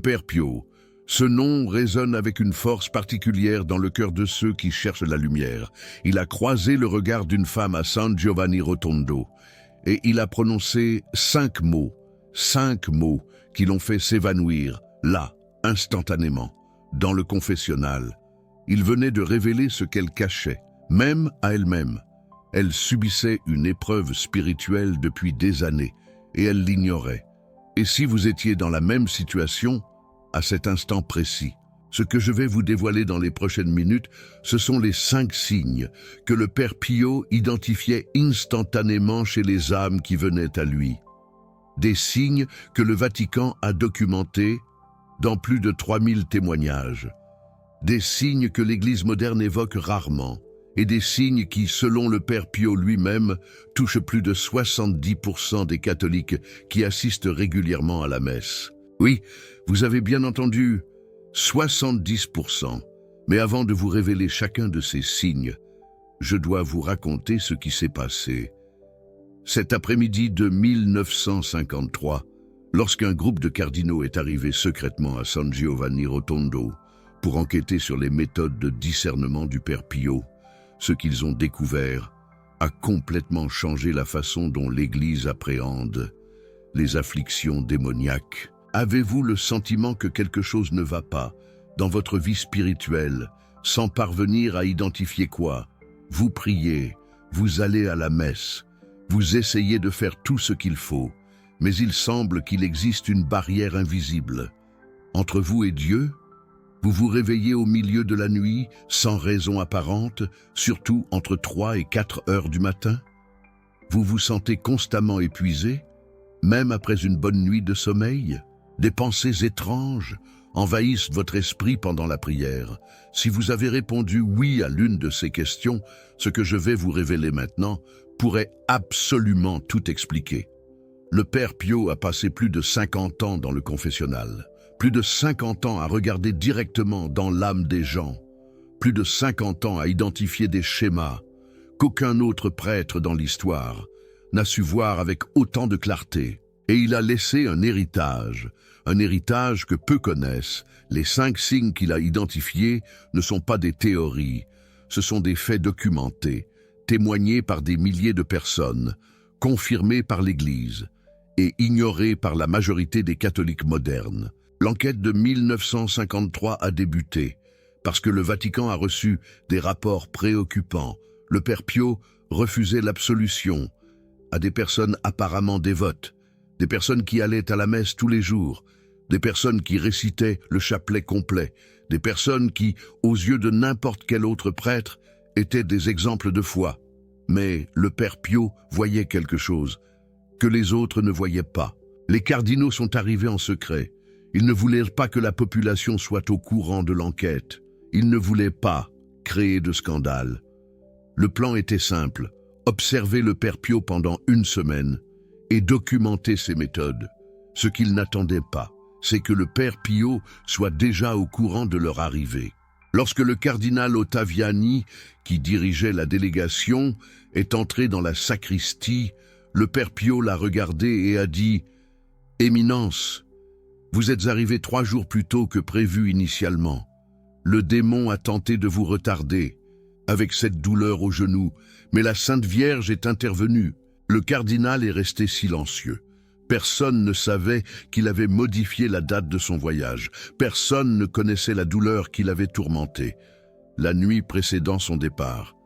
Père Pio. Ce nom résonne avec une force particulière dans le cœur de ceux qui cherchent la lumière. Il a croisé le regard d'une femme à San Giovanni Rotondo et il a prononcé 5 mots qui l'ont fait s'évanouir, là, instantanément, dans le confessionnal. Il venait de révéler ce qu'elle cachait, même à elle-même. Elle subissait une épreuve spirituelle depuis des années et elle l'ignorait. Et si vous étiez dans la même situation, à cet instant précis, ce que je vais vous dévoiler dans les prochaines minutes, ce sont les 5 signes que le Père Pio identifiait instantanément chez les âmes qui venaient à lui. Des signes que le Vatican a documentés dans plus de 3000 témoignages. Des signes que l'Église moderne évoque rarement, et des signes qui, selon le Père Pio lui-même, touchent plus de 70% des catholiques qui assistent régulièrement à la messe. Oui, vous avez bien entendu, 70%. Mais avant de vous révéler chacun de ces signes, je dois vous raconter ce qui s'est passé. Cet après-midi de 1953, lorsqu'un groupe de cardinaux est arrivé secrètement à San Giovanni Rotondo pour enquêter sur les méthodes de discernement du Père Pio, ce qu'ils ont découvert a complètement changé la façon dont l'Église appréhende les afflictions démoniaques. Avez-vous le sentiment que quelque chose ne va pas dans votre vie spirituelle, sans parvenir à identifier quoi? Vous priez, vous allez à la messe, vous essayez de faire tout ce qu'il faut, mais il semble qu'il existe une barrière invisible. Entre vous et Dieu, vous vous réveillez au milieu de la nuit, sans raison apparente, surtout entre 3 et 4 heures du matin. Vous vous sentez constamment épuisé, même après une bonne nuit de sommeil. Des pensées étranges envahissent votre esprit pendant la prière. Si vous avez répondu oui à l'une de ces questions, ce que je vais vous révéler maintenant pourrait absolument tout expliquer. Le Père Pio a passé plus de 50 ans dans le confessionnal, plus de 50 ans à regarder directement dans l'âme des gens, plus de 50 ans à identifier des schémas qu'aucun autre prêtre dans l'histoire n'a su voir avec autant de clarté. Et il a laissé un héritage que peu connaissent. Les 5 signes qu'il a identifiés ne sont pas des théories, ce sont des faits documentés, témoignés par des milliers de personnes, confirmés par l'Église et ignorés par la majorité des catholiques modernes. L'enquête de 1953 a débuté parce que le Vatican a reçu des rapports préoccupants. Le Père Pio refusait l'absolution à des personnes apparemment dévotes, des personnes qui allaient à la messe tous les jours, des personnes qui récitaient le chapelet complet, des personnes qui, aux yeux de n'importe quel autre prêtre, étaient des exemples de foi. Mais le Père Pio voyait quelque chose que les autres ne voyaient pas. Les cardinaux sont arrivés en secret. Ils ne voulaient pas que la population soit au courant de l'enquête. Ils ne voulaient pas créer de scandale. Le plan était simple, observer le Père Pio pendant 1 semaine, et documenter ses méthodes. Ce qu'ils n'attendaient pas, c'est que le Père Pio soit déjà au courant de leur arrivée. Lorsque le cardinal Ottaviani, qui dirigeait la délégation, est entré dans la sacristie, le Père Pio l'a regardé et a dit « Éminence, vous êtes arrivé 3 jours plus tôt que prévu initialement. Le démon a tenté de vous retarder, avec cette douleur au genou, mais la Sainte Vierge est intervenue. » Le cardinal est resté silencieux. Personne ne savait qu'il avait modifié la date de son voyage. Personne ne connaissait la douleur qui l'avait tourmenté, la nuit précédant son départ.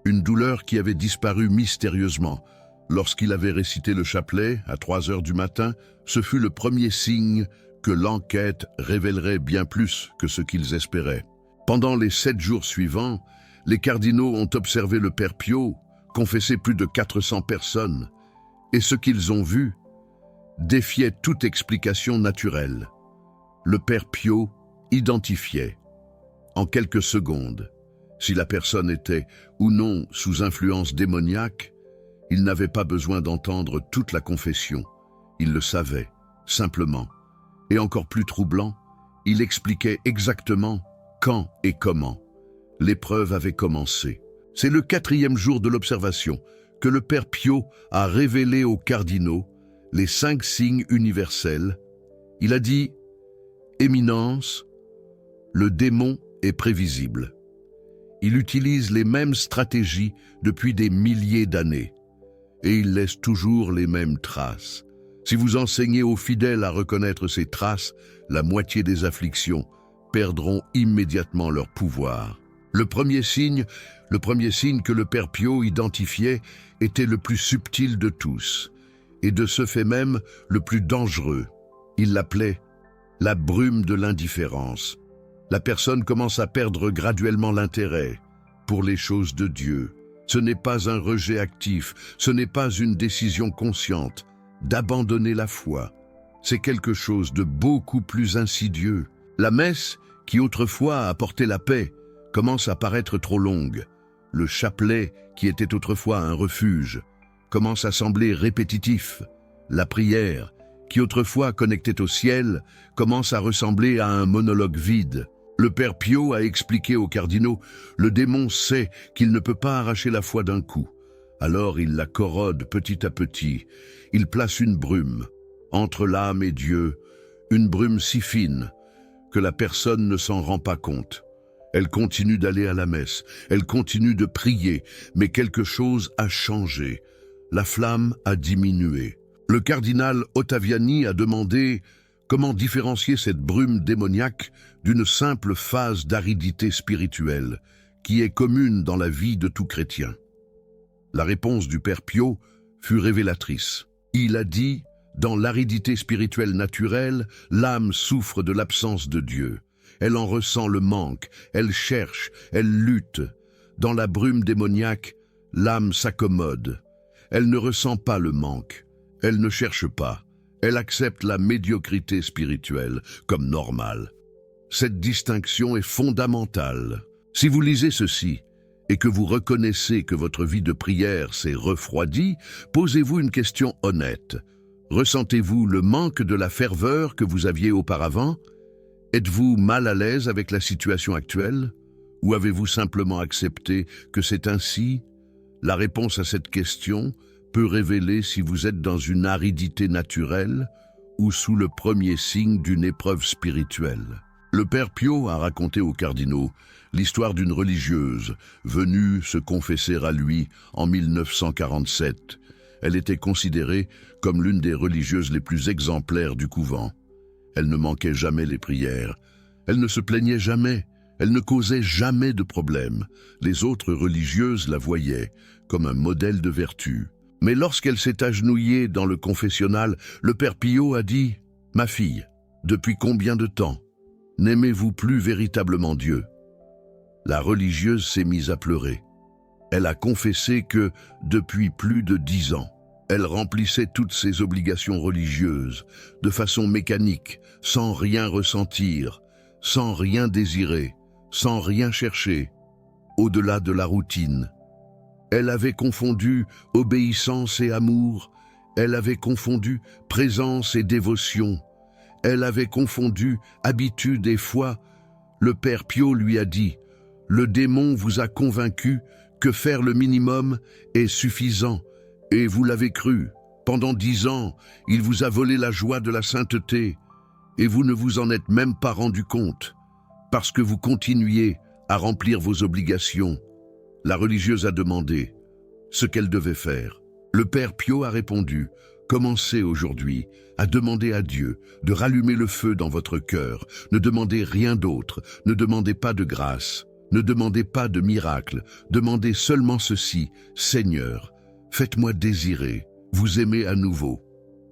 Une douleur qui avait disparu mystérieusement. Lorsqu'il avait récité le chapelet, à 3 heures du matin, ce fut le premier signe que l'enquête révélerait bien plus que ce qu'ils espéraient. Pendant les 7 jours suivants, les cardinaux ont observé le Père Pio, confessé plus de 400 personnes, et ce qu'ils ont vu défiait toute explication naturelle. Le Père Pio identifiait, en quelques secondes, si la personne était ou non sous influence démoniaque. Il n'avait pas besoin d'entendre toute la confession. Il le savait, simplement. Et encore plus troublant, il expliquait exactement quand et comment l'épreuve avait commencé. C'est le 4e jour de l'observation que le Père Pio a révélé aux cardinaux les 5 signes universels. Il a dit Éminence, le démon est prévisible. Il utilise les mêmes stratégies depuis des milliers d'années. Et il laisse toujours les mêmes traces. Si vous enseignez aux fidèles à reconnaître ces traces, la moitié des afflictions perdront immédiatement leur pouvoir. Le premier signe que le Père Pio identifiait était le plus subtil de tous, et de ce fait même le plus dangereux. Il l'appelait la brume de l'indifférence. La personne commence à perdre graduellement l'intérêt pour les choses de Dieu. Ce n'est pas un rejet actif, ce n'est pas une décision consciente d'abandonner la foi. C'est quelque chose de beaucoup plus insidieux. La messe, qui autrefois apportait la paix, commence à paraître trop longue. Le chapelet, qui était autrefois un refuge, commence à sembler répétitif. La prière, qui autrefois connectait au ciel, commence à ressembler à un monologue vide. Le Père Pio a expliqué aux cardinaux, le démon sait qu'il ne peut pas arracher la foi d'un coup. Alors il la corrode petit à petit. Il place une brume entre l'âme et Dieu, une brume si fine que la personne ne s'en rend pas compte. Elle continue d'aller à la messe, elle continue de prier, mais quelque chose a changé. La flamme a diminué. Le cardinal Ottaviani a demandé comment différencier cette brume démoniaque d'une simple phase d'aridité spirituelle qui est commune dans la vie de tout chrétien. La réponse du Père Pio fut révélatrice. Il a dit, dans l'aridité spirituelle naturelle, l'âme souffre de l'absence de Dieu. Elle en ressent le manque, elle cherche, elle lutte. Dans la brume démoniaque, l'âme s'accommode. Elle ne ressent pas le manque, elle ne cherche pas. Elle accepte la médiocrité spirituelle comme normale. Cette distinction est fondamentale. Si vous lisez ceci et que vous reconnaissez que votre vie de prière s'est refroidie, posez-vous une question honnête. Ressentez-vous le manque de la ferveur que vous aviez auparavant? Êtes-vous mal à l'aise avec la situation actuelle? Ou avez-vous simplement accepté que c'est ainsi? La réponse à cette question peut révéler si vous êtes dans une aridité naturelle ou sous le premier signe d'une épreuve spirituelle. Le Père Pio a raconté aux cardinaux l'histoire d'une religieuse venue se confesser à lui en 1947. Elle était considérée comme l'une des religieuses les plus exemplaires du couvent. Elle ne manquait jamais les prières, elle ne se plaignait jamais, elle ne causait jamais de problème. Les autres religieuses la voyaient comme un modèle de vertu. Mais lorsqu'elle s'est agenouillée dans le confessionnal, le Père Pio a dit « Ma fille, depuis combien de temps n'aimez-vous plus véritablement Dieu ?» La religieuse s'est mise à pleurer. Elle a confessé que, depuis plus de 10 ans, elle remplissait toutes ses obligations religieuses, de façon mécanique, sans rien ressentir, sans rien désirer, sans rien chercher, au-delà de la routine. Elle avait confondu obéissance et amour, elle avait confondu présence et dévotion, elle avait confondu habitude et foi. Le Père Pio lui a dit « Le démon vous a convaincu que faire le minimum est suffisant, et vous l'avez cru. Pendant 10 ans, il vous a volé la joie de la sainteté, et vous ne vous en êtes même pas rendu compte, parce que vous continuiez à remplir vos obligations. » La religieuse a demandé ce qu'elle devait faire. Le Père Pio a répondu « Commencez aujourd'hui à demander à Dieu de rallumer le feu dans votre cœur. Ne demandez rien d'autre, ne demandez pas de grâce, ne demandez pas de miracle, demandez seulement ceci, Seigneur, faites-moi désirer, vous aimer à nouveau. »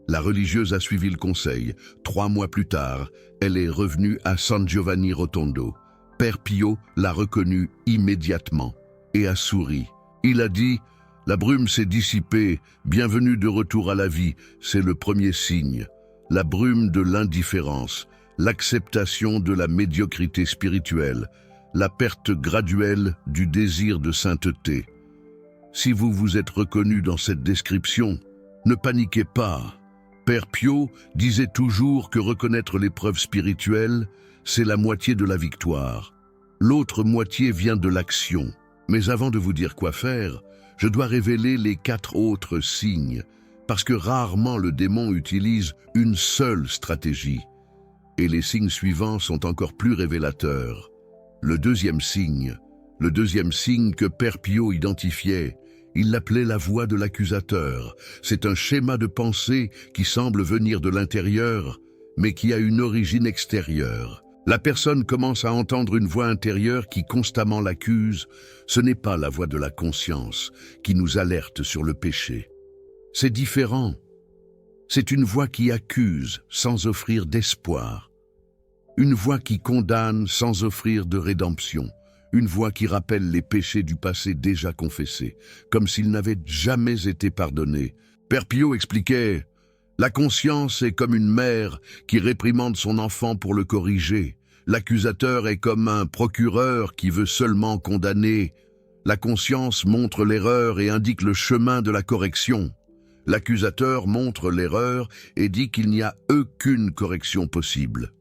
La religieuse a suivi le conseil. 3 mois plus tard, elle est revenue à San Giovanni Rotondo. Père Pio l'a reconnue immédiatement et a souri. Il a dit « La brume s'est dissipée, bienvenue de retour à la vie, c'est le premier signe. La brume de l'indifférence, l'acceptation de la médiocrité spirituelle, la perte graduelle du désir de sainteté. Si vous vous êtes reconnu dans cette description, ne paniquez pas. Père Pio disait toujours que reconnaître l'épreuve spirituelle, c'est la moitié de la victoire. L'autre moitié vient de l'action. Mais avant de vous dire quoi faire, je dois révéler les 4 autres signes, parce que rarement le démon utilise une seule stratégie. Et les signes suivants sont encore plus révélateurs. Le deuxième signe que Père Pio identifiait, il l'appelait la voix de l'accusateur. C'est un schéma de pensée qui semble venir de l'intérieur, mais qui a une origine extérieure. La personne commence à entendre une voix intérieure qui constamment l'accuse. Ce n'est pas la voix de la conscience qui nous alerte sur le péché. C'est différent. C'est une voix qui accuse sans offrir d'espoir. Une voix qui condamne sans offrir de rédemption. Une voix qui rappelle les péchés du passé déjà confessés, comme s'ils n'avaient jamais été pardonnés. Père Pio expliquait « La conscience est comme une mère qui réprimande son enfant pour le corriger. L'accusateur est comme un procureur qui veut seulement condamner. La conscience montre l'erreur et indique le chemin de la correction. L'accusateur montre l'erreur et dit qu'il n'y a aucune correction possible. »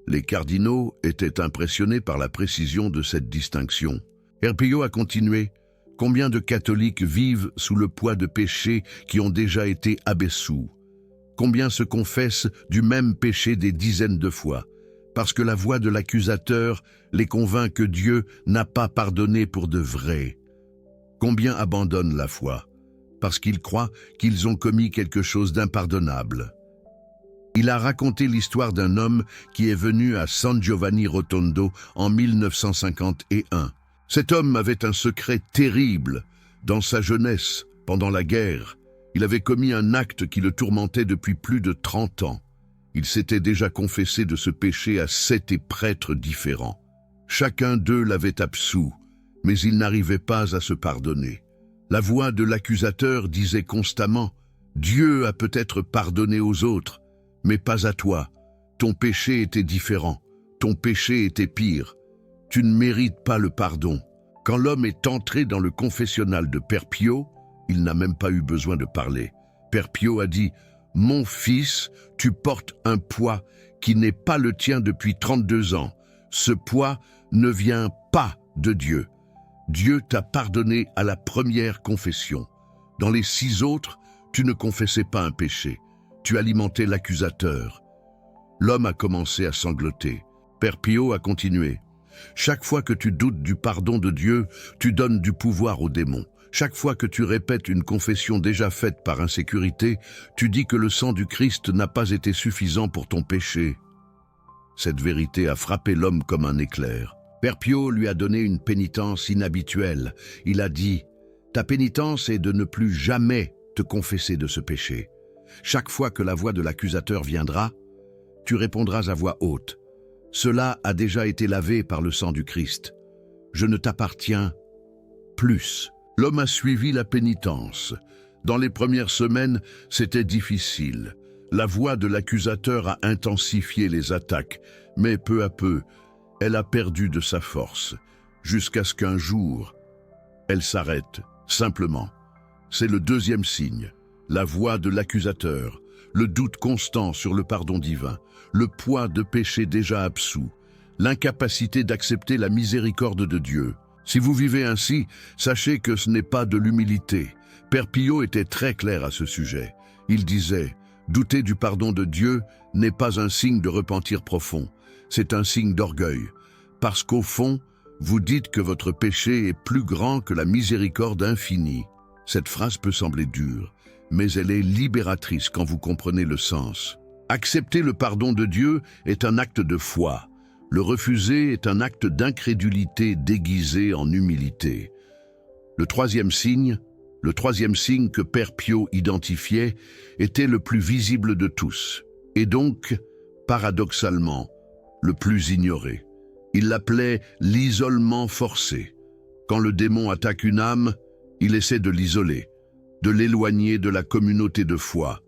Les cardinaux étaient impressionnés par la précision de cette distinction. Père Pio a continué. Combien de catholiques vivent sous le poids de péchés qui ont déjà été abaissous? Combien se confessent du même péché des dizaines de fois, parce que la voix de l'accusateur les convainc que Dieu n'a pas pardonné pour de vrai? Combien abandonnent la foi, parce qu'ils croient qu'ils ont commis quelque chose d'impardonnable? Il a raconté l'histoire d'un homme qui est venu à San Giovanni Rotondo en 1951. Cet homme avait un secret terrible. Dans sa jeunesse, pendant la guerre, il avait commis un acte qui le tourmentait depuis plus de 30 ans. Il s'était déjà confessé de ce péché à 7 prêtres différents. Chacun d'eux l'avait absous, mais il n'arrivait pas à se pardonner. La voix de l'accusateur disait constamment « Dieu a peut-être pardonné aux autres, mais pas à toi. Ton péché était différent. Ton péché était pire. Tu ne mérites pas le pardon. » Quand l'homme est entré dans le confessionnal de Père Pio, il n'a même pas eu besoin de parler. Père Pio a dit « Mon fils, tu portes un poids qui n'est pas le tien depuis 32 ans. Ce poids ne vient pas de Dieu. Dieu t'a pardonné à la première confession. Dans les 6 autres, tu ne confessais pas un péché. Tu alimentais l'accusateur. » L'homme a commencé à sangloter. Père Pio a continué. « Chaque fois que tu doutes du pardon de Dieu, tu donnes du pouvoir aux démons. Chaque fois que tu répètes une confession déjà faite par insécurité, tu dis que le sang du Christ n'a pas été suffisant pour ton péché. » Cette vérité a frappé l'homme comme un éclair. Père Pio lui a donné une pénitence inhabituelle. Il a dit « Ta pénitence est de ne plus jamais te confesser de ce péché. Chaque fois que la voix de l'accusateur viendra, tu répondras à voix haute. Cela a déjà été lavé par le sang du Christ. Je ne t'appartiens plus. » L'homme a suivi la pénitence. Dans les premières semaines, c'était difficile. La voix de l'accusateur a intensifié les attaques, mais peu à peu, elle a perdu de sa force, jusqu'à ce qu'un jour, elle s'arrête, simplement. C'est le deuxième signe, la voix de l'accusateur, le doute constant sur le pardon divin, le poids de péchés déjà absous, l'incapacité d'accepter la miséricorde de Dieu. Si vous vivez ainsi, sachez que ce n'est pas de l'humilité. Père Pio était très clair à ce sujet. Il disait « Douter du pardon de Dieu n'est pas un signe de repentir profond, c'est un signe d'orgueil. Parce qu'au fond, vous dites que votre péché est plus grand que la miséricorde infinie. » Cette phrase peut sembler dure, mais elle est libératrice quand vous comprenez le sens. Accepter le pardon de Dieu est un acte de foi. Le refuser est un acte d'incrédulité déguisé en humilité. Le troisième signe que Père Pio identifiait, était le plus visible de tous, et donc, paradoxalement, le plus ignoré. Il l'appelait l'isolement forcé. Quand le démon attaque une âme, il essaie de l'isoler, de l'éloigner de la communauté de foi,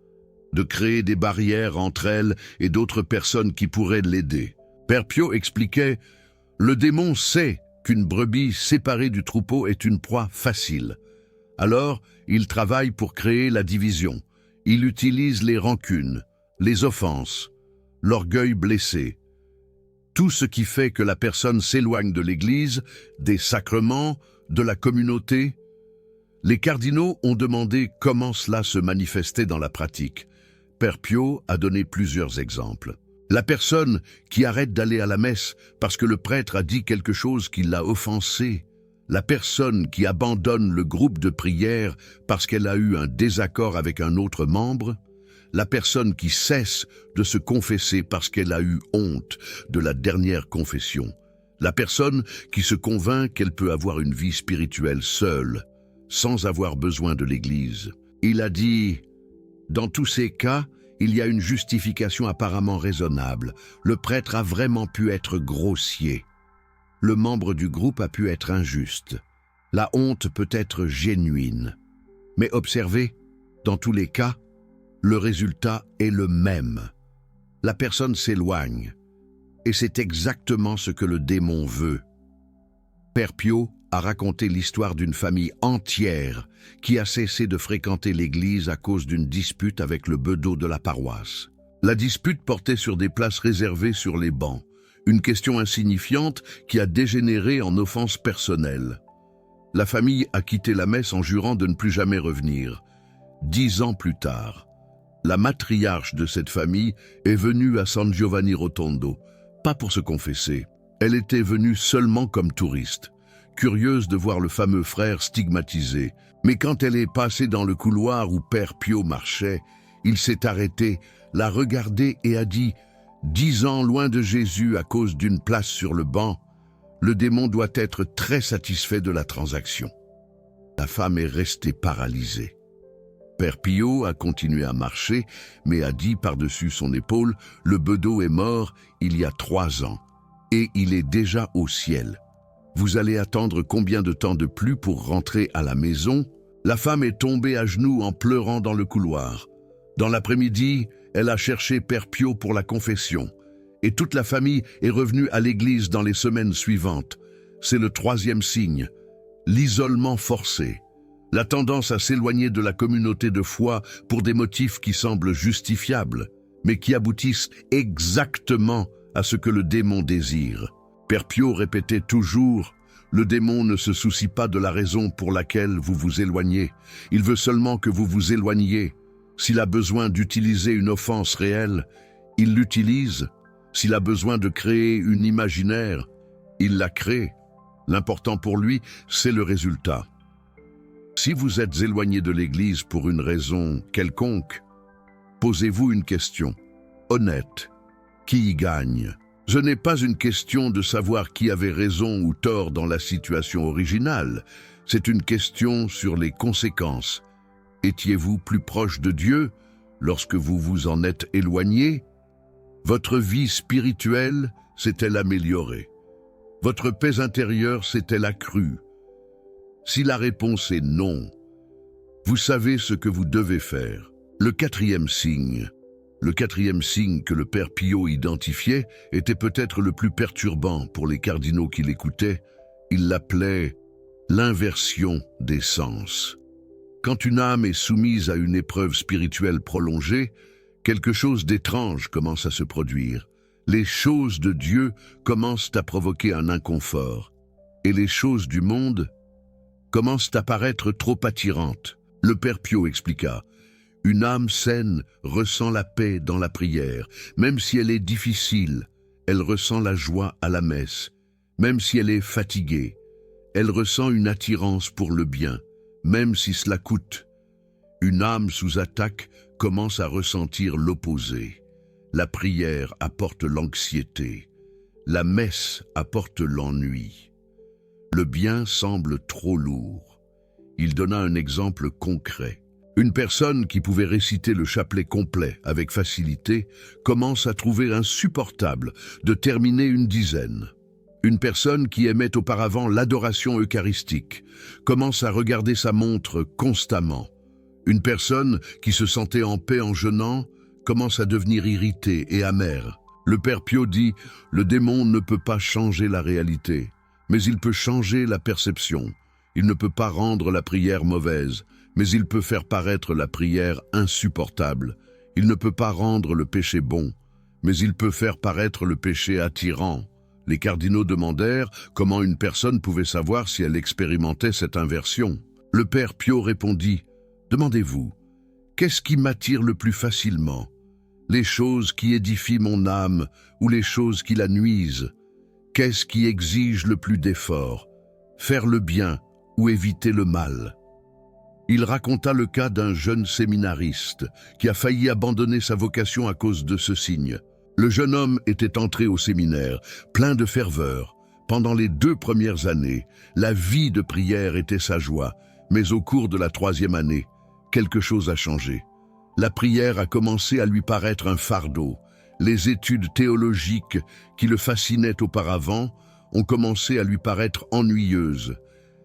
de créer des barrières entre elle et d'autres personnes qui pourraient l'aider. Père Pio expliquait « Le démon sait qu'une brebis séparée du troupeau est une proie facile. Alors, il travaille pour créer la division. Il utilise les rancunes, les offenses, l'orgueil blessé. Tout ce qui fait que la personne s'éloigne de l'Église, des sacrements, de la communauté. » Les cardinaux ont demandé comment cela se manifestait dans la pratique. Père Pio a donné plusieurs exemples. La personne qui arrête d'aller à la messe parce que le prêtre a dit quelque chose qui l'a offensé. La personne qui abandonne le groupe de prière parce qu'elle a eu un désaccord avec un autre membre. La personne qui cesse de se confesser parce qu'elle a eu honte de la dernière confession. La personne qui se convainc qu'elle peut avoir une vie spirituelle seule, sans avoir besoin de l'Église. Il a dit, dans tous ces cas, il y a une justification apparemment raisonnable. Le prêtre a vraiment pu être grossier. Le membre du groupe a pu être injuste. La honte peut être genuine. Mais observez, dans tous les cas, le résultat est le même. La personne s'éloigne. Et c'est exactement ce que le démon veut. Père Pio a raconté l'histoire d'une famille entière qui a cessé de fréquenter l'église à cause d'une dispute avec le bedeau de la paroisse. La dispute portait sur des places réservées sur les bancs, une question insignifiante qui a dégénéré en offense personnelle. La famille a quitté la messe en jurant de ne plus jamais revenir. 10 ans plus tard, la matriarche de cette famille est venue à San Giovanni Rotondo, pas pour se confesser. Elle était venue seulement comme touriste, curieuse de voir le fameux frère stigmatisé. Mais quand elle est passée dans le couloir où Père Pio marchait, il s'est arrêté, l'a regardé et a dit « 10 ans loin de Jésus à cause d'une place sur le banc, le démon doit être très satisfait de la transaction. » La femme est restée paralysée. Père Pio a continué à marcher, mais a dit par-dessus son épaule « Le bedeau est mort il y a 3 ans, et il est déjà au ciel. Vous allez attendre combien de temps de plus pour rentrer à la maison ?» La femme est tombée à genoux en pleurant dans le couloir. Dans l'après-midi, elle a cherché Père Pio pour la confession, et toute la famille est revenue à l'église dans les semaines suivantes. C'est le 3e signe, l'isolement forcé. La tendance à s'éloigner de la communauté de foi pour des motifs qui semblent justifiables, mais qui aboutissent exactement à ce que le démon désire. Père Pio répétait toujours « Le démon ne se soucie pas de la raison pour laquelle vous vous éloignez. Il veut seulement que vous vous éloigniez. S'il a besoin d'utiliser une offense réelle, il l'utilise. S'il a besoin de créer une imaginaire, il la crée. L'important pour lui, c'est le résultat. » Si vous êtes éloigné de l'Église pour une raison quelconque, posez-vous une question honnête. Qui y gagne? Ce n'est pas une question de savoir qui avait raison ou tort dans la situation originale. C'est une question sur les conséquences. Étiez-vous plus proche de Dieu lorsque vous vous en êtes éloigné? Votre vie spirituelle s'est-elle améliorée? Votre paix intérieure s'est-elle accrue? Si la réponse est non, vous savez ce que vous devez faire. Le 4e signe que le Père Pio identifiait était peut-être le plus perturbant pour les cardinaux qui l'écoutaient. Il l'appelait l'inversion des sens. Quand une âme est soumise à une épreuve spirituelle prolongée, quelque chose d'étrange commence à se produire. Les choses de Dieu commencent à provoquer un inconfort, et les choses du monde commencent à paraître trop attirantes. Le Père Pio expliqua « Une âme saine ressent la paix dans la prière. Même si elle est difficile, elle ressent la joie à la messe. Même si elle est fatiguée, elle ressent une attirance pour le bien, même si cela coûte. Une âme sous attaque commence à ressentir l'opposé. La prière apporte l'anxiété. La messe apporte l'ennui. Le bien semble trop lourd. » Il donna un exemple concret. Une personne qui pouvait réciter le chapelet complet avec facilité commence à trouver insupportable de terminer une dizaine. Une personne qui aimait auparavant l'adoration eucharistique commence à regarder sa montre constamment. Une personne qui se sentait en paix en jeûnant commence à devenir irritée et amère. Le Père Pio dit « Le démon ne peut pas changer la réalité. Mais il peut changer la perception. Il ne peut pas rendre la prière mauvaise, mais il peut faire paraître la prière insupportable. Il ne peut pas rendre le péché bon, mais il peut faire paraître le péché attirant. » Les cardinaux demandèrent comment une personne pouvait savoir si elle expérimentait cette inversion. Le Père Pio répondit « Demandez-vous, qu'est-ce qui m'attire le plus facilement? Les choses qui édifient mon âme ou les choses qui la nuisent? Qu'est-ce qui exige le plus d'efforts? Faire le bien ou éviter le mal? Il raconta le cas d'un jeune séminariste qui a failli abandonner sa vocation à cause de ce signe. Le jeune homme était entré au séminaire, plein de ferveur. Pendant les 2 premières années, la vie de prière était sa joie, mais au cours de la 3e année, quelque chose a changé. La prière a commencé à lui paraître un fardeau. Les études théologiques qui le fascinaient auparavant ont commencé à lui paraître ennuyeuses.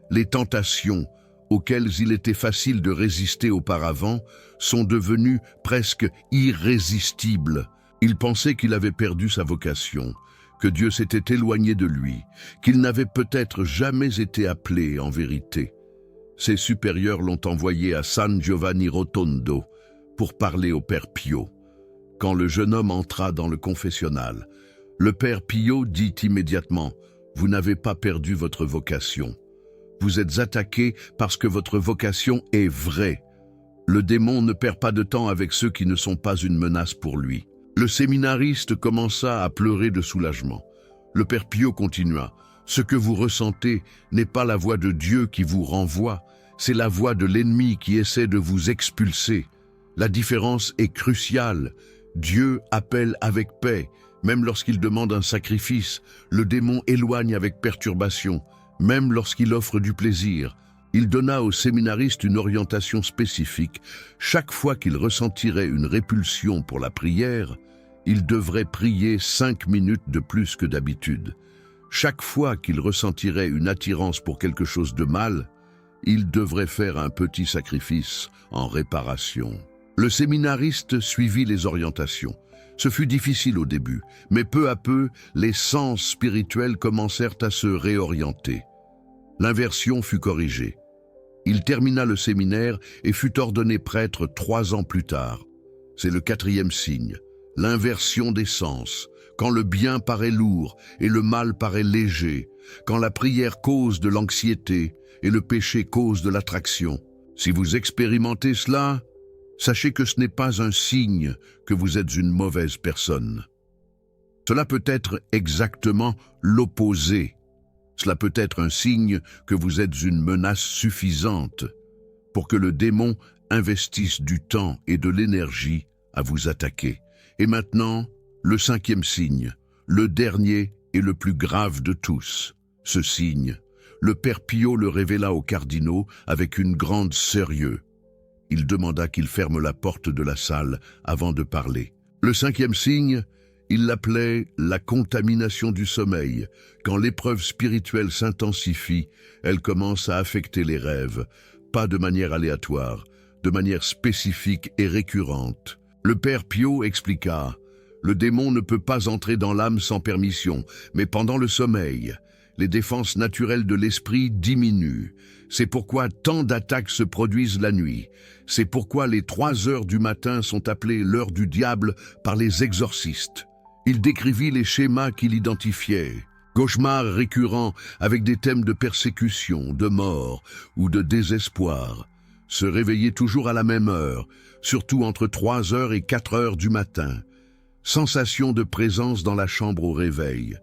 Les tentations auxquelles il était facile de résister auparavant sont devenues presque irrésistibles. Il pensait qu'il avait perdu sa vocation, que Dieu s'était éloigné de lui, qu'il n'avait peut-être jamais été appelé en vérité. Ses supérieurs l'ont envoyé à San Giovanni Rotondo pour parler au Père Pio. Quand le jeune homme entra dans le confessionnal, le Père Pio dit immédiatement « Vous n'avez pas perdu votre vocation. Vous êtes attaqué parce que votre vocation est vraie. Le démon ne perd pas de temps avec ceux qui ne sont pas une menace pour lui. » Le séminariste commença à pleurer de soulagement. Le Père Pio continua « Ce que vous ressentez n'est pas la voix de Dieu qui vous renvoie, c'est la voix de l'ennemi qui essaie de vous expulser. La différence est cruciale. Dieu appelle avec paix, même lorsqu'il demande un sacrifice. Le démon éloigne avec perturbation, même lorsqu'il offre du plaisir. » Il donna au séminariste une orientation spécifique. Chaque fois qu'il ressentirait une répulsion pour la prière, il devrait prier 5 minutes de plus que d'habitude. Chaque fois qu'il ressentirait une attirance pour quelque chose de mal, il devrait faire un petit sacrifice en réparation. Le séminariste suivit les orientations. Ce fut difficile au début, mais peu à peu, les sens spirituels commencèrent à se réorienter. L'inversion fut corrigée. Il termina le séminaire et fut ordonné prêtre 3 ans plus tard. C'est le 4e signe, l'inversion des sens, quand le bien paraît lourd et le mal paraît léger, quand la prière cause de l'anxiété et le péché cause de l'attraction. Si vous expérimentez cela, sachez que ce n'est pas un signe que vous êtes une mauvaise personne. Cela peut être exactement l'opposé. Cela peut être un signe que vous êtes une menace suffisante pour que le démon investisse du temps et de l'énergie à vous attaquer. Et maintenant, le 5e signe, le dernier et le plus grave de tous. Ce signe, le Père Pio le révéla aux cardinaux avec une grande sérieux. Il demanda qu'ils ferment la porte de la salle avant de parler. Le 5e signe, il l'appelait la contamination du sommeil. Quand l'épreuve spirituelle s'intensifie, elle commence à affecter les rêves, pas de manière aléatoire, de manière spécifique et récurrente. Le Père Pio expliqua « Le démon ne peut pas entrer dans l'âme sans permission, mais pendant le sommeil, les défenses naturelles de l'esprit diminuent. C'est pourquoi tant d'attaques se produisent la nuit. C'est pourquoi les 3 heures du matin sont appelées l'heure du diable par les exorcistes. » Il décrivit les schémas qu'il identifiait. Cauchemars récurrents avec des thèmes de persécution, de mort ou de désespoir. Se réveiller toujours à la même heure, surtout entre 3 heures et 4 heures du matin. Sensation de présence dans la chambre au réveil.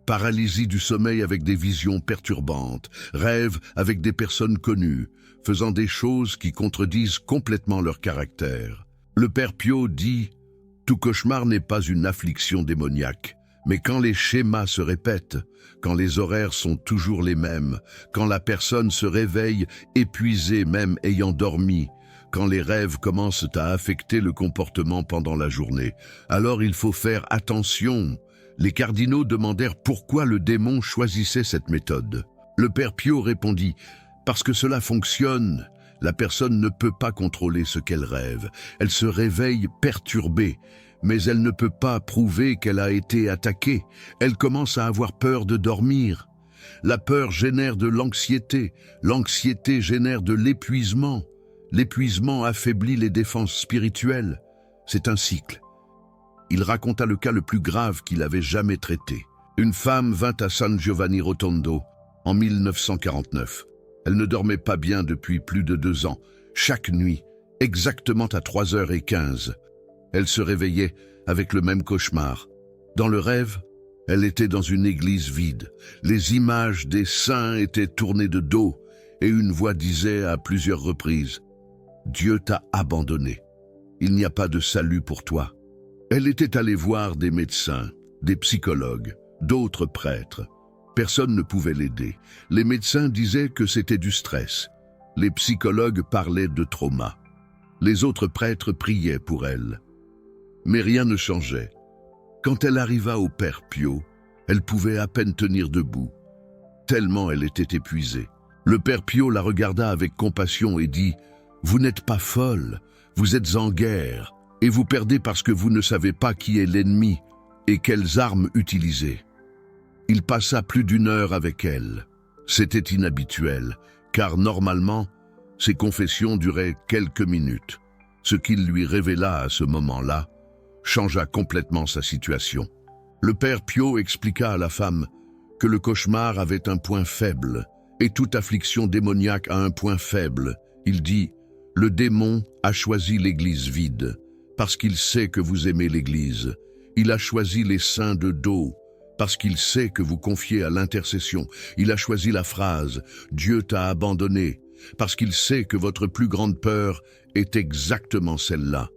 Paralysie du sommeil avec des visions perturbantes. Rêves avec des personnes connues, faisant des choses qui contredisent complètement leur caractère. Le Père Pio dit « Tout cauchemar n'est pas une affliction démoniaque, mais quand les schémas se répètent, quand les horaires sont toujours les mêmes, quand la personne se réveille épuisée même ayant dormi, quand les rêves commencent à affecter le comportement pendant la journée, alors il faut faire attention. » Les cardinaux demandèrent pourquoi le démon choisissait cette méthode. Le Père Pio répondit « Parce que cela fonctionne. La personne ne peut pas contrôler ce qu'elle rêve. Elle se réveille perturbée, mais elle ne peut pas prouver qu'elle a été attaquée. Elle commence à avoir peur de dormir. La peur génère de l'anxiété. L'anxiété génère de l'épuisement. L'épuisement affaiblit les défenses spirituelles. C'est un cycle. » Il raconta le cas le plus grave qu'il avait jamais traité. Une femme vint à San Giovanni Rotondo en 1949. Elle ne dormait pas bien depuis plus de 2 ans. Chaque nuit, exactement à 3h15, Elle se réveillait avec le même cauchemar. Dans le rêve, elle était dans une église vide. Les images des saints étaient tournées de dos et une voix disait à plusieurs reprises « Dieu t'a abandonné. Il n'y a pas de salut pour toi. » Elle était allée voir des médecins, des psychologues, d'autres prêtres. Personne ne pouvait l'aider. Les médecins disaient que c'était du stress. Les psychologues parlaient de trauma. Les autres prêtres priaient pour elle. Mais rien ne changeait. Quand elle arriva au Père Pio, elle pouvait à peine tenir debout, tellement elle était épuisée. Le Père Pio la regarda avec compassion et dit « Vous n'êtes pas folle, vous êtes en guerre, et vous perdez parce que vous ne savez pas qui est l'ennemi et quelles armes utiliser. » Il passa plus d'1 heure avec elle. C'était inhabituel, car normalement, ses confessions duraient quelques minutes. Ce qu'il lui révéla à ce moment-là changea complètement sa situation. Le Père Pio expliqua à la femme que le cauchemar avait un point faible, et toute affliction démoniaque a un point faible. Il dit « Le démon a choisi l'église vide, parce qu'il sait que vous aimez l'église. Il a choisi les saints de dos, parce qu'il sait que vous confiez à l'intercession. Il a choisi la phrase « Dieu t'a abandonné », parce qu'il sait que votre plus grande peur est exactement celle-là.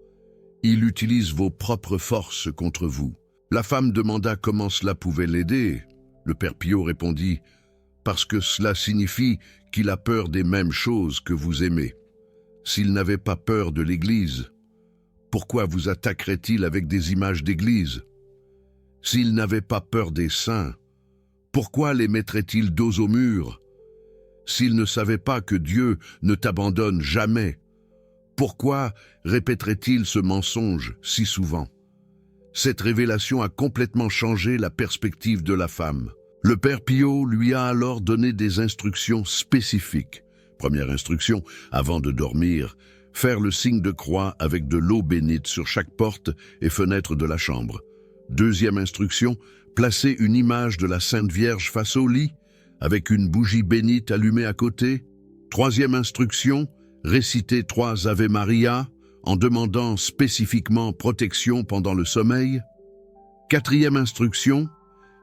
Il utilise vos propres forces contre vous. » La femme demanda comment cela pouvait l'aider. Le Père Pio répondit « Parce que cela signifie qu'il a peur des mêmes choses que vous aimez. S'il n'avait pas peur de l'Église, pourquoi vous attaquerait-il avec des images d'Église? S'il n'avait pas peur des saints, pourquoi les mettrait-il dos au mur? S'il ne savait pas que Dieu ne t'abandonne jamais, pourquoi répéterait-il ce mensonge si souvent? » Cette révélation a complètement changé la perspective de la femme. Le Père Pio lui a alors donné des instructions spécifiques. Première instruction, avant de dormir, faire le signe de croix avec de l'eau bénite sur chaque porte et fenêtre de la chambre. Deuxième instruction, placer une image de la Sainte Vierge face au lit, avec une bougie bénite allumée à côté. Troisième instruction, réciter 3 Ave Maria, en demandant spécifiquement protection pendant le sommeil. Quatrième instruction,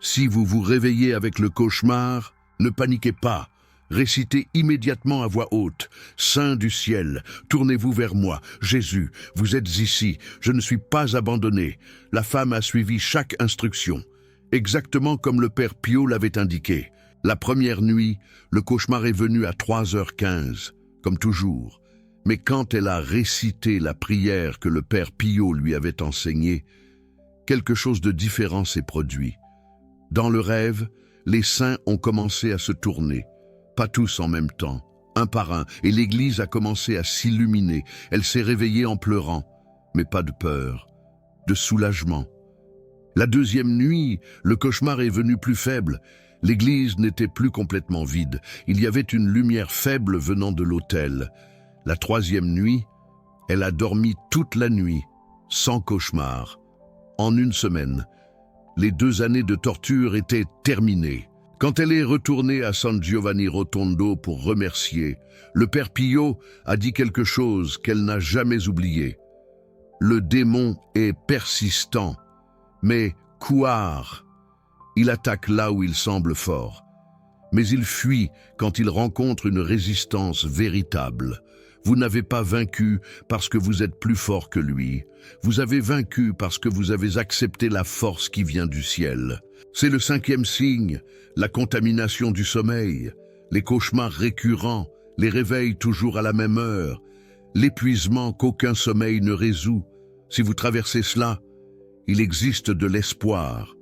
si vous vous réveillez avec le cauchemar, ne paniquez pas, récitez immédiatement à voix haute « Saint du ciel, tournez-vous vers moi, Jésus, vous êtes ici, je ne suis pas abandonné. » La femme a suivi chaque instruction, exactement comme le Père Pio l'avait indiqué. La première nuit, le cauchemar est venu à 3h15, comme toujours. Mais quand elle a récité la prière que le Père Pio lui avait enseignée, quelque chose de différent s'est produit. Dans le rêve, les saints ont commencé à se tourner, pas tous en même temps, un par un, et l'église a commencé à s'illuminer. Elle s'est réveillée en pleurant, mais pas de peur, de soulagement. La deuxième nuit, le cauchemar est venu plus faible. L'église n'était plus complètement vide. Il y avait une lumière faible venant de l'autel. La troisième nuit, elle a dormi toute la nuit, sans cauchemar. En 1 semaine, les 2 années de torture étaient terminées. Quand elle est retournée à San Giovanni Rotondo pour remercier, le Père Pio a dit quelque chose qu'elle n'a jamais oublié. Le démon est persistant, mais couard. Il attaque là où il semble fort, mais il fuit quand il rencontre une résistance véritable. Vous n'avez pas vaincu parce que vous êtes plus fort que lui. Vous avez vaincu parce que vous avez accepté la force qui vient du ciel. C'est le 5e signe, la contamination du sommeil, les cauchemars récurrents, les réveils toujours à la même heure, l'épuisement qu'aucun sommeil ne résout. Si vous traversez cela, il existe de l'espoir.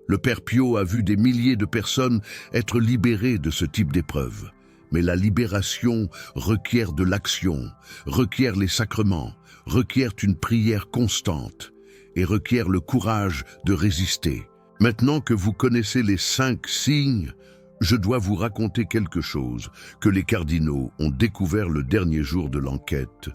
Le Père Pio a vu des milliers de personnes être libérées de ce type d'épreuve. Mais la libération requiert de l'action, requiert les sacrements, requiert une prière constante et requiert le courage de résister. Maintenant que vous connaissez les 5 signes, je dois vous raconter quelque chose que les cardinaux ont découvert le dernier jour de l'enquête.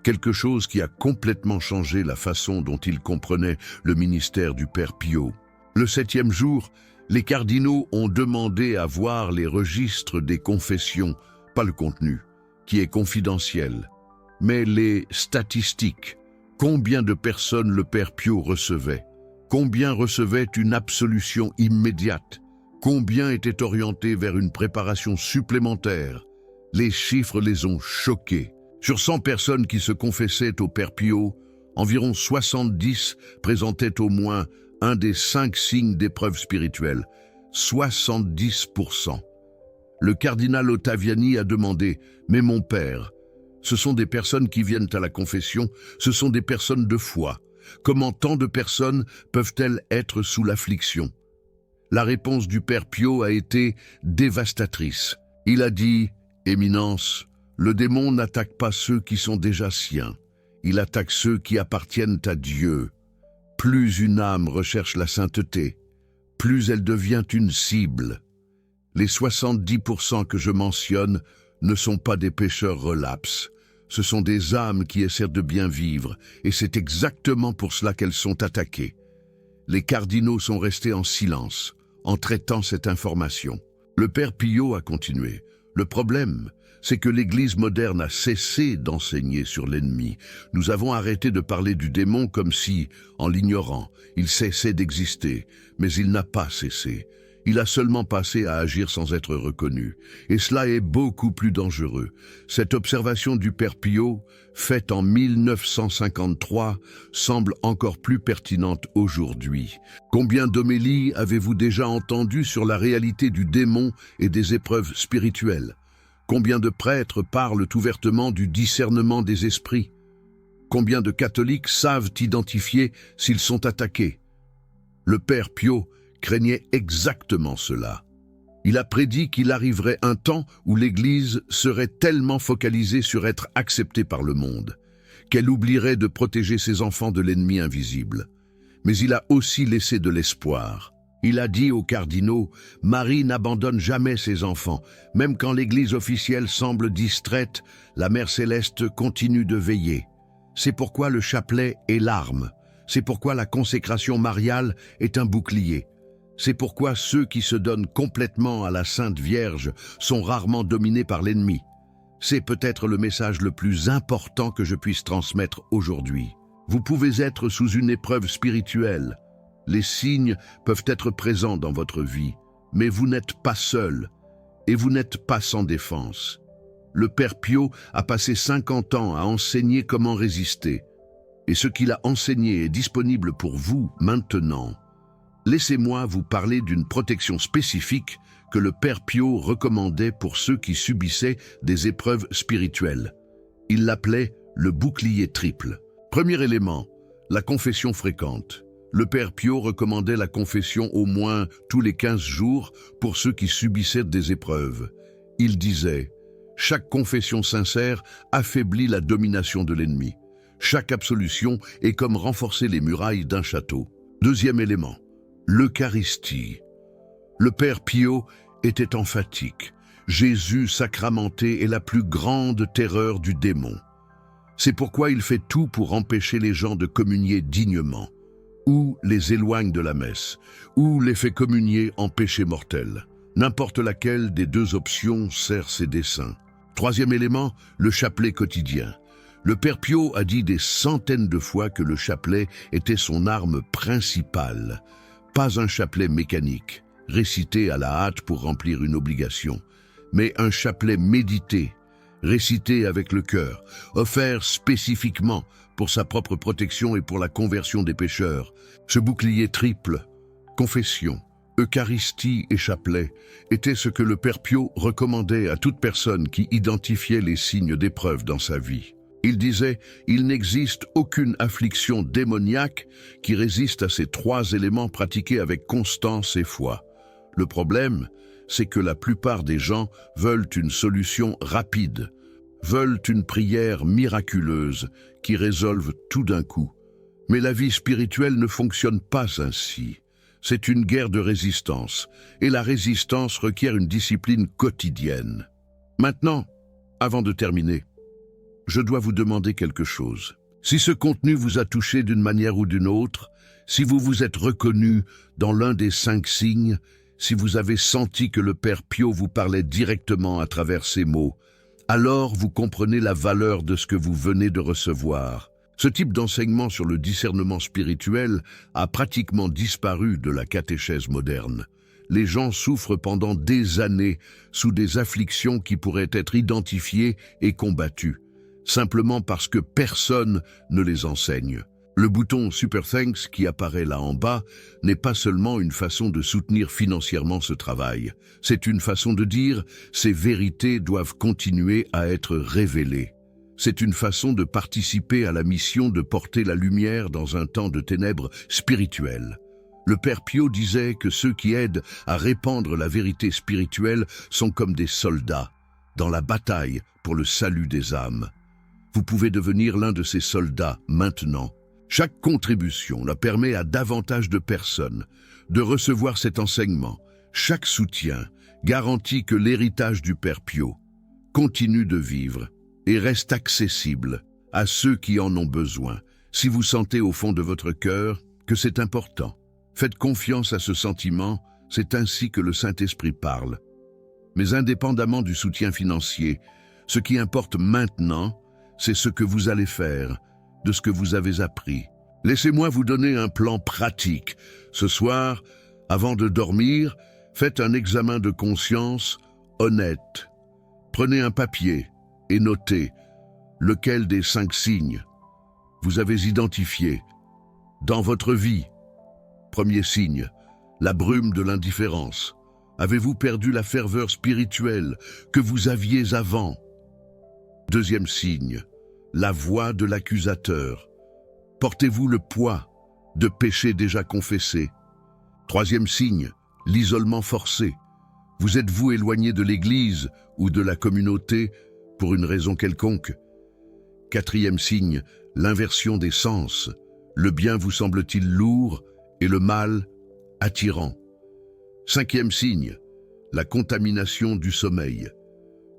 Quelque chose qui a complètement changé la façon dont ils comprenaient le ministère du Père Pio. Le 7e jour, les cardinaux ont demandé à voir les registres des confessions, pas le contenu, qui est confidentiel, mais les statistiques, Combien de personnes le Père Pio recevait? Combien recevaient une absolution immédiate? Combien étaient orientés vers une préparation supplémentaire? Les chiffres les ont choqués. Sur 100 personnes qui se confessaient au Père Pio, environ 70 présentaient au moins un des 5 signes d'épreuve spirituelle. 70%. Le cardinal Ottaviani a demandé « Mais mon père, ce sont des personnes qui viennent à la confession, ce sont des personnes de foi. Comment tant de personnes peuvent-elles être sous l'affliction ?» La réponse du Père Pio a été dévastatrice. Il a dit « Éminence, le démon n'attaque pas ceux qui sont déjà siens. Il attaque ceux qui appartiennent à Dieu. Plus une âme recherche la sainteté, plus elle devient une cible. Les 70% que je mentionne ne sont pas des pécheurs relapses. Ce sont des âmes qui essaient de bien vivre, et c'est exactement pour cela qu'elles sont attaquées. Les cardinaux sont restés en silence, en traitant cette information. Le Père Pio a continué. Le problème, c'est que l'Église moderne a cessé d'enseigner sur l'ennemi. Nous avons arrêté de parler du démon comme si, en l'ignorant, il cessait d'exister, mais il n'a pas cessé. Il a seulement passé à agir sans être reconnu. Et cela est beaucoup plus dangereux. Cette observation du Père Pio, faite en 1953, semble encore plus pertinente aujourd'hui. Combien d'homélies avez-vous déjà entendues sur la réalité du démon et des épreuves spirituelles? Combien de prêtres parlent ouvertement du discernement des esprits? Combien de catholiques savent identifier s'ils sont attaqués? Le Père Pio craignait exactement cela. Il a prédit qu'il arriverait un temps où l'Église serait tellement focalisée sur être acceptée par le monde, qu'elle oublierait de protéger ses enfants de l'ennemi invisible. Mais il a aussi laissé de l'espoir. Il a dit aux cardinaux, « Marie n'abandonne jamais ses enfants. Même quand l'Église officielle semble distraite, la Mère Céleste continue de veiller. C'est pourquoi le chapelet est l'arme. C'est pourquoi la consécration mariale est un bouclier. C'est pourquoi ceux qui se donnent complètement à la Sainte Vierge sont rarement dominés par l'ennemi. C'est peut-être le message le plus important que je puisse transmettre aujourd'hui. Vous pouvez être sous une épreuve spirituelle. Les signes peuvent être présents dans votre vie, mais vous n'êtes pas seul et vous n'êtes pas sans défense. Le Père Pio a passé 50 ans à enseigner comment résister, et ce qu'il a enseigné est disponible pour vous maintenant. Laissez-moi vous parler d'une protection spécifique que le Père Pio recommandait pour ceux qui subissaient des épreuves spirituelles. Il l'appelait le bouclier triple. Premier élément, la confession fréquente. Le Père Pio recommandait la confession au moins tous les 15 jours pour ceux qui subissaient des épreuves. Il disait « Chaque confession sincère affaiblit la domination de l'ennemi. Chaque absolution est comme renforcer les murailles d'un château. » Deuxième élément, l'Eucharistie. Le Père Pio était emphatique. Jésus sacramenté est la plus grande terreur du démon. C'est pourquoi il fait tout pour empêcher les gens de communier dignement, ou les éloigne de la messe, ou les fait communier en péché mortel. N'importe laquelle des deux options sert ses desseins. Troisième élément, le chapelet quotidien. Le Père Pio a dit des centaines de fois que le chapelet était son arme principale. Pas un chapelet mécanique, récité à la hâte pour remplir une obligation, mais un chapelet médité, récité avec le cœur, offert spécifiquement pour sa propre protection et pour la conversion des pécheurs. Ce bouclier triple, confession, Eucharistie et chapelet, était ce que le Père Pio recommandait à toute personne qui identifiait les signes d'épreuve dans sa vie. Il disait « Il n'existe aucune affliction démoniaque qui résiste à ces 3 éléments pratiqués avec constance et foi. Le problème, c'est que la plupart des gens veulent une solution rapide, veulent une prière miraculeuse qui résolve tout d'un coup. Mais la vie spirituelle ne fonctionne pas ainsi. C'est une guerre de résistance, et la résistance requiert une discipline quotidienne. Maintenant, avant de terminer, je dois vous demander quelque chose. Si ce contenu vous a touché d'une manière ou d'une autre, si vous vous êtes reconnu dans l'un des 5 signes, si vous avez senti que le Père Pio vous parlait directement à travers ces mots, alors vous comprenez la valeur de ce que vous venez de recevoir. Ce type d'enseignement sur le discernement spirituel a pratiquement disparu de la catéchèse moderne. Les gens souffrent pendant des années sous des afflictions qui pourraient être identifiées et combattues, simplement parce que personne ne les enseigne. Le bouton Super Thanks qui apparaît là en bas n'est pas seulement une façon de soutenir financièrement ce travail. C'est une façon de dire « ces vérités doivent continuer à être révélées ». C'est une façon de participer à la mission de porter la lumière dans un temps de ténèbres spirituelles. Le Père Pio disait que ceux qui aident à répandre la vérité spirituelle sont comme des soldats dans la bataille pour le salut des âmes. Vous pouvez devenir l'un de ces soldats maintenant. Chaque contribution la permet à davantage de personnes de recevoir cet enseignement. Chaque soutien garantit que l'héritage du Père Pio continue de vivre et reste accessible à ceux qui en ont besoin. Si vous sentez au fond de votre cœur que c'est important, faites confiance à ce sentiment, c'est ainsi que le Saint-Esprit parle. Mais indépendamment du soutien financier, ce qui importe maintenant, c'est ce que vous allez faire de ce que vous avez appris. Laissez-moi vous donner un plan pratique. Ce soir, avant de dormir, faites un examen de conscience honnête. Prenez un papier et notez lequel des 5 signes vous avez identifié dans votre vie. Premier signe, la brume de l'indifférence. Avez-vous perdu la ferveur spirituelle que vous aviez avant? Deuxième signe, la voix de l'accusateur. Portez-vous le poids de péchés déjà confessés? Troisième signe, l'isolement forcé. Vous êtes-vous éloigné de l'Église ou de la communauté pour une raison quelconque? Quatrième signe, l'inversion des sens. Le bien vous semble-t-il lourd et le mal attirant? Cinquième signe, la contamination du sommeil.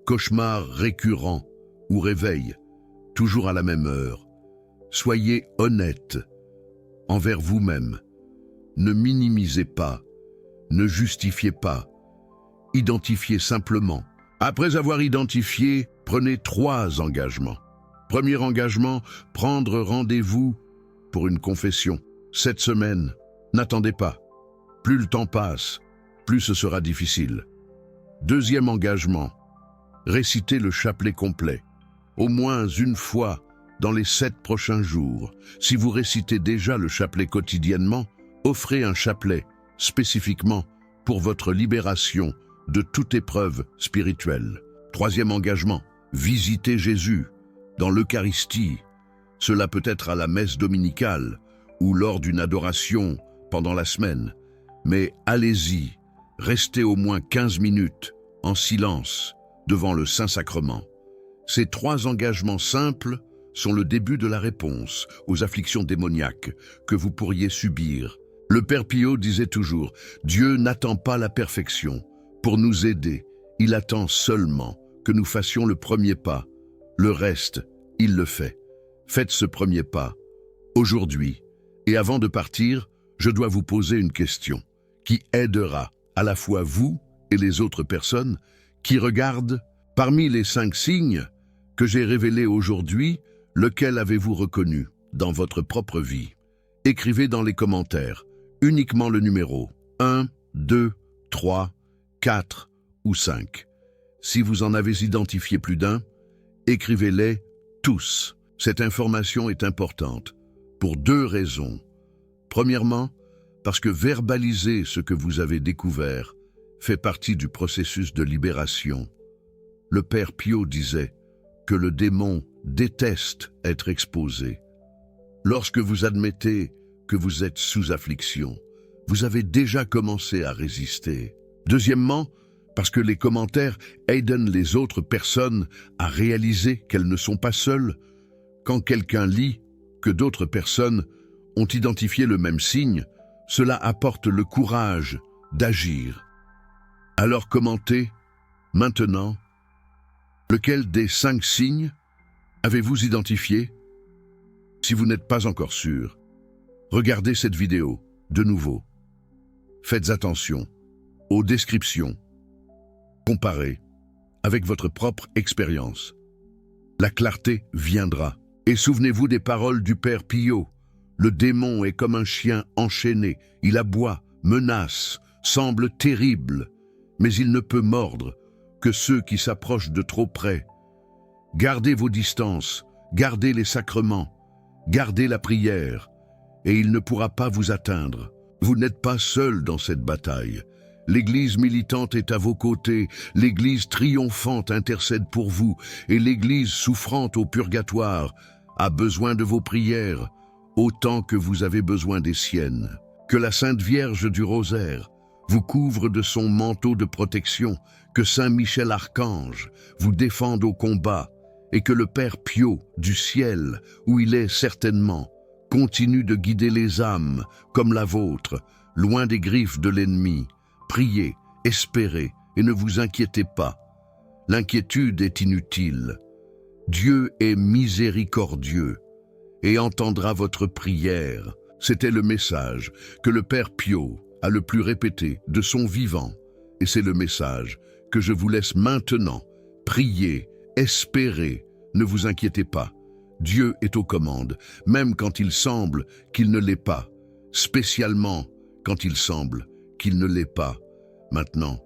Cauchemar récurrent ou réveil, toujours à la même heure. Soyez honnête envers vous-même. Ne minimisez pas, ne justifiez pas. Identifiez simplement. Après avoir identifié, prenez 3 engagements. Premier engagement, prendre rendez-vous pour une confession. Cette semaine, n'attendez pas. Plus le temps passe, plus ce sera difficile. Deuxième engagement, récitez le chapelet complet. Au moins une fois dans les 7 prochains jours. Si vous récitez déjà le chapelet quotidiennement, offrez un chapelet spécifiquement pour votre libération de toute épreuve spirituelle. Troisième engagement, visitez Jésus dans l'Eucharistie. Cela peut être à la messe dominicale ou lors d'une adoration pendant la semaine. Mais allez-y, restez au moins 15 minutes en silence devant le Saint-Sacrement. Ces 3 engagements simples sont le début de la réponse aux afflictions démoniaques que vous pourriez subir. Le Père Pio disait toujours « Dieu n'attend pas la perfection pour nous aider, il attend seulement que nous fassions le premier pas. Le reste, il le fait. Faites ce premier pas, aujourd'hui. Et avant de partir, je dois vous poser une question qui aidera à la fois vous et les autres personnes qui regardent. Parmi les 5 signes que j'ai révélés aujourd'hui, lequel avez-vous reconnu dans votre propre vie? Écrivez dans les commentaires uniquement le numéro 1, 2, 3, 4 ou 5. Si vous en avez identifié plus d'un, écrivez-les tous. Cette information est importante pour 2 raisons. Premièrement, parce que verbaliser ce que vous avez découvert fait partie du processus de libération. Le Père Pio disait que le démon déteste être exposé. Lorsque vous admettez que vous êtes sous affliction, vous avez déjà commencé à résister. Deuxièmement, parce que les commentaires aident les autres personnes à réaliser qu'elles ne sont pas seules. Quand quelqu'un lit que d'autres personnes ont identifié le même signe, cela apporte le courage d'agir. Alors commentez maintenant. Lequel des 5 signes avez-vous identifié? Si vous n'êtes pas encore sûr, regardez cette vidéo de nouveau. Faites attention aux descriptions. Comparez avec votre propre expérience. La clarté viendra Et souvenez-vous des paroles du Père Pio. Le démon est comme un chien enchaîné. Il aboie, menace, semble terrible, mais il ne peut mordre que ceux qui s'approchent de trop près. Gardez vos distances, gardez les sacrements, gardez la prière, et il ne pourra pas vous atteindre. Vous n'êtes pas seul dans cette bataille. L'Église militante est à vos côtés, l'Église triomphante intercède pour vous, et l'Église souffrante au purgatoire a besoin de vos prières, autant que vous avez besoin des siennes. Que la Sainte Vierge du Rosaire vous couvre de son manteau de protection, que Saint Michel Archange vous défende au combat, et que le Père Pio du ciel, où il est certainement, continue de guider les âmes, comme la vôtre, loin des griffes de l'ennemi. Priez, espérez, et ne vous inquiétez pas. L'inquiétude est inutile. Dieu est miséricordieux et entendra votre prière. C'était le message que le Père Pio a le plus répété de son vivant. Et c'est le message que je vous laisse maintenant. Priez, espérez, ne vous inquiétez pas. Dieu est aux commandes, même quand il semble qu'il ne l'est pas, spécialement quand il semble qu'il ne l'est pas. Maintenant,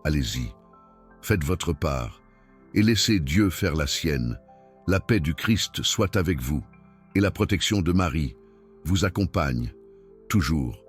allez-y, faites votre part et laissez Dieu faire la sienne. La paix du Christ soit avec vous et la protection de Marie vous accompagne toujours.